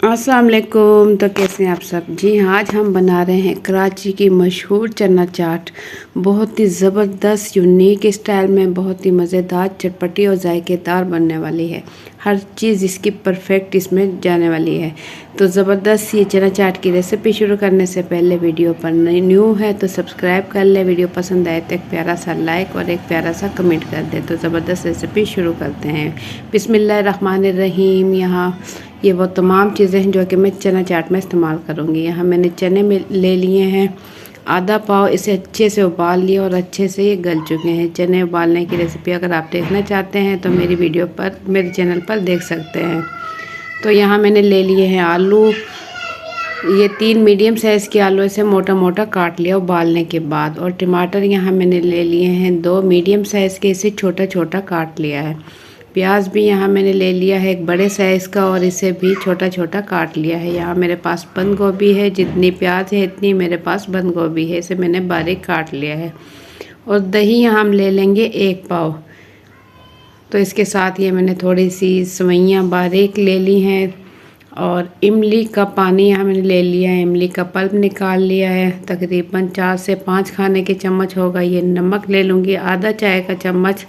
अस्सलाम वालेकुम। तो कैसे हैं आप सब? जी हाँ, आज हम बना रहे हैं कराची की मशहूर चना चाट। बहुत ही ज़बरदस्त यूनिक स्टाइल में बहुत ही मज़ेदार, चटपटी और जायकेदार बनने वाली है। हर चीज़ इसकी परफेक्ट इसमें जाने वाली है। तो ज़बरदस्त ये चना चाट की रेसिपी शुरू करने से पहले वीडियो पर न्यू है तो सब्सक्राइब कर ले। वीडियो पसंद आए तो एक प्यारा सा लाइक और एक प्यारा सा कमेंट कर दे। तो ज़बरदस्त रेसिपी शुरू करते हैं। बिस्मिल्लाहिर्रहमानिर्रहीम। यहाँ ये वो तमाम चीज़ें हैं जो कि मैं चना चाट में इस्तेमाल करूँगी। यहाँ मैंने चने में ले लिए हैं आधा पाव। इसे अच्छे से उबाल लिया और अच्छे से ये गल चुके हैं। चने उबालने की रेसिपी अगर आप देखना चाहते हैं तो मेरी वीडियो पर, मेरे चैनल पर देख सकते हैं। तो यहाँ मैंने ले लिए हैं आलू। ये 3 मीडियम साइज़ के आलू इसे मोटा मोटा काट लिया उबालने के बाद। और टमाटर यहाँ मैंने ले लिए हैं 2 मीडियम साइज़ के, इसे छोटा छोटा काट लिया है। प्याज भी यहाँ मैंने ले लिया है एक बड़े साइज़ का और इसे भी छोटा छोटा काट लिया है। यहाँ मेरे पास बंद गोभी है, जितनी प्याज है इतनी मेरे पास बंद गोभी है, इसे मैंने बारीक काट लिया है। और दही यहाँ हम ले लेंगे 1 पाव। तो इसके साथ ये मैंने थोड़ी सी सवैयाँ बारीक ले ली हैं। और इमली का पानी यहाँ मैंने ले लिया है, इमली का पल्प निकाल लिया है। तकरीबन 4 से 5 खाने के चम्मच होगा। ये नमक ले लूँगी आधा चाय का चम्मच।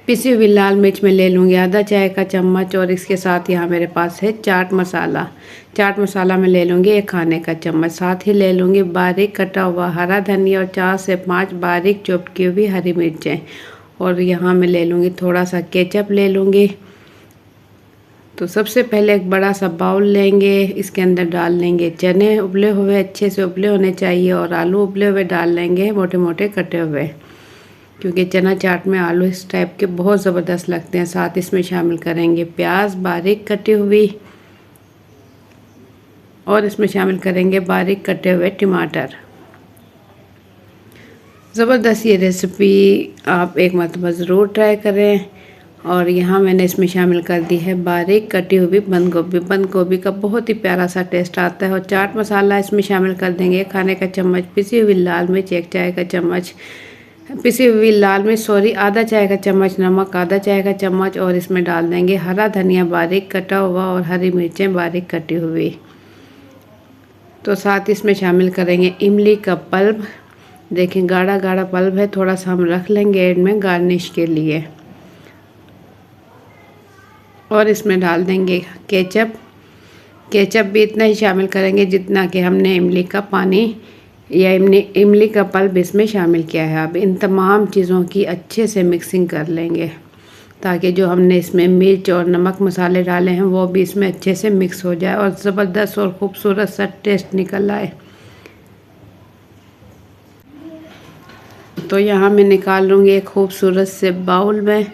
पिसी हुई लाल मिर्च में ले लूँगी आधा चाय का चम्मच। और इसके साथ यहाँ मेरे पास है चाट मसाला। चाट मसाला मैं ले लूँगी 1 खाने का चम्मच। साथ ही ले लूँगी बारीक कटा हुआ हरा धनिया और 4 से 5 बारीक चॉप की हुई हरी मिर्चें। और यहाँ मैं ले लूँगी थोड़ा सा केचप ले लूँगी। तो सबसे पहले एक बड़ा सा बाउल लेंगे, इसके अंदर डाल लेंगे चने उबले हुए, अच्छे से उबले होने चाहिए। और आलू उबले हुए डाल लेंगे, मोटे मोटे कटे हुए, क्योंकि चना चाट में आलू इस टाइप के बहुत ज़बरदस्त लगते हैं। साथ इसमें शामिल करेंगे प्याज बारीक कटी हुई और इसमें शामिल करेंगे बारीक कटे हुए टमाटर। ज़बरदस्त ये रेसिपी आप एक मरतबा ज़रूर ट्राई करें। और यहाँ मैंने इसमें शामिल कर दी है बारीक कटी हुई बंद गोभी। बंद गोभी का बहुत ही प्यारा सा टेस्ट आता है। और चाट मसाला इसमें शामिल कर देंगे 1 खाने का चम्मच। पिसी हुई लाल मिर्च 1 चाय का चम्मच, पिसी हुई लाल मिर्च सॉरी आधा चाय का चम्मच, नमक आधा चाय का चम्मच। और इसमें डाल देंगे हरा धनिया बारीक कटा हुआ और हरी मिर्चें बारीक कटी हुई। तो साथ इसमें शामिल करेंगे इमली का पल्प। देखें गाढ़ा गाढ़ा पल्प है, थोड़ा सा हम रख लेंगे एंड में गार्निश के लिए। और इसमें डाल देंगे केचप। केचप भी इतना ही शामिल करेंगे जितना कि हमने इमली का पानी या इमली का पल्प इसमें शामिल किया है। अब इन तमाम चीज़ों की अच्छे से मिक्सिंग कर लेंगे ताकि जो हमने इसमें मिर्च और नमक मसाले डाले हैं वो भी इसमें अच्छे से मिक्स हो जाए और ज़बरदस्त और ख़ूबसूरत सा टेस्ट निकल आए। तो यहाँ मैं निकाल लूँगी एक खूबसूरत से बाउल में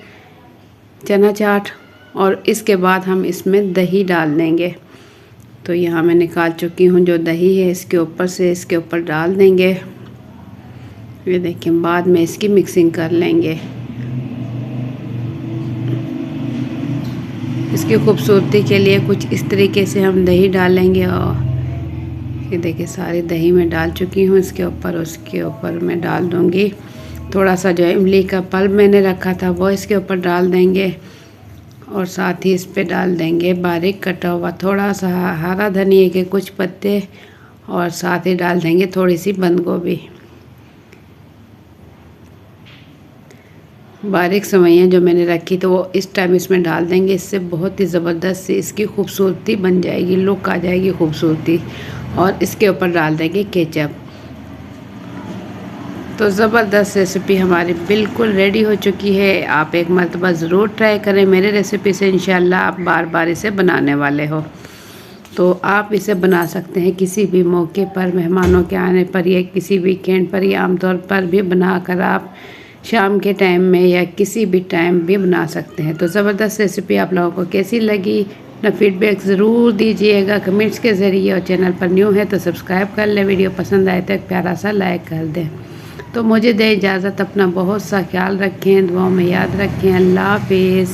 चना चाट। और इसके बाद हम इसमें दही डाल देंगे। तो यहाँ मैं निकाल चुकी हूँ जो दही है, इसके ऊपर डाल देंगे। ये देखें, बाद में इसकी मिक्सिंग कर लेंगे। इसकी खूबसूरती के लिए कुछ इस तरीके से हम दही डालेंगे। और ये देखिए सारी दही मैं डाल चुकी हूँ इसके ऊपर। उसके ऊपर मैं डाल दूँगी थोड़ा सा जो इमली का पल्प मैंने रखा था वो इसके ऊपर डाल देंगे। और साथ ही इस पे डाल देंगे बारीक कटा हुआ थोड़ा सा हरा धनिया के कुछ पत्ते। और साथ ही डाल देंगे थोड़ी सी बंद गोभी। बारीक सवैयाँ जो मैंने रखी तो वो इस टाइम इसमें डाल देंगे। इससे बहुत ही ज़बरदस्त सी इसकी खूबसूरती बन जाएगी, लुक आ जाएगी खूबसूरती। और इसके ऊपर डाल देंगे केचप। तो ज़बरदस्त रेसिपी हमारी बिल्कुल रेडी हो चुकी है। आप एक मरतबा ज़रूर ट्राई करें मेरे रेसिपी से, इंशाल्लाह आप बार बार इसे बनाने वाले हो। तो आप इसे बना सकते हैं किसी भी मौके पर, मेहमानों के आने पर या किसी वीकेंड पर, या आमतौर पर भी बनाकर आप शाम के टाइम में या किसी भी टाइम भी बना सकते हैं। तो ज़बरदस्त रेसिपी आप लोगों को कैसी लगी अपना फीडबैक ज़रूर दीजिएगा कमेंट्स के ज़रिए। और चैनल पर न्यू है तो सब्सक्राइब कर लें। वीडियो पसंद आए तो एक प्यारा सा लाइक कर दें। तो मुझे दे इजाज़त, अपना बहुत सा ख्याल रखें, दुआओं में याद रखें। अल्लाह हाफिज़।